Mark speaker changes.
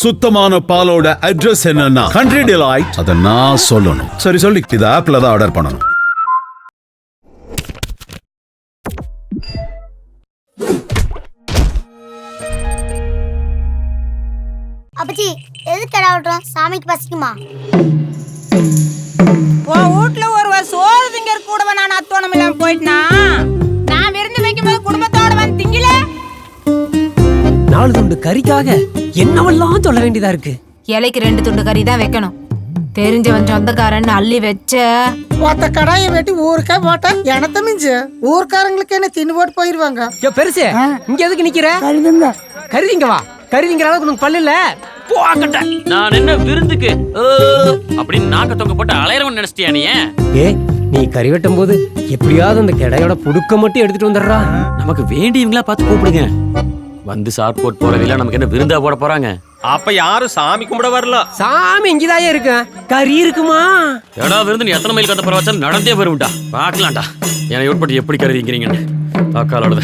Speaker 1: சுத்தமான பாலோட அட்ரஸ் என்னன்னா கண்ட்ரி டிலைட். அத நான் சொல்லணும். சரி சொல்லி இது ஆப்ல தான் ஆர்டர் பண்ணணும்.
Speaker 2: அப்பச்சி எது கடை விட்டுறோம்? சாமிக்கு பசிக்குமா?
Speaker 3: வீட்டுல ஒருவர் சோறு திங்க கூடவ நான் அத்தோணம் இல்லாம போயிட்டா நான் விருந்து வைக்கும் போது குடும்பத்தோட வந்து திங்கல.
Speaker 4: 4 துண்டு கறிக்காக என்னவெல்லாம் சொல்ல வேண்டியதா இருக்கு.
Speaker 5: இலைக்கு 2 துண்டு கறி தான் வைக்கணும். தெரிஞ்சவன் சொந்தக்காரன் அள்ளி வச்ச
Speaker 6: ஒத்த கடாயை வெட்டி ஊருக்கே போட்டா எனத்த மிஞ்சு ஊர்க்காரங்களுக்கு என்ன தின்னு போட்டு போயிருவாங்க.
Speaker 4: பெருசு இங்க எதுக்கு நிக்கிற? கருதிங்க வா. கருதிங்கிற அளவுக்கு உனக்கு பல்லு இல்ல.
Speaker 7: நான் என்ன விருந்துக்கு அப்படின்னு நாக்க தொங்க போட்டு அலையறவன் நினைச்சிட்டியா நீ?
Speaker 4: நீ கறி வெட்டும் போது எப்படியாவது அந்த கடையோட புடுக்க மட்டும் எடுத்துட்டு வந்துடுறா.
Speaker 7: நமக்கு வேண்டியவங்களா பார்த்து கூப்பிடுங்க. வந்து சார் போட்டு போறவங்கள நமக்கு என்ன விருந்தா போட போறாங்க?
Speaker 8: அப்ப யாரும் சாமி கும்பிட வரல.
Speaker 4: சாமி இங்கதாயே இருக்கு. கறி இருக்குமா?
Speaker 7: எடா விருந்து நீ எத்தனை மைல் கத்த போற வச்சா நடந்தே வரும்டா. பாக்கலாம்டா. என்னை யோட் பட்டி எப்படி கருதிக்கிறீங்கன்னு பாக்காலோட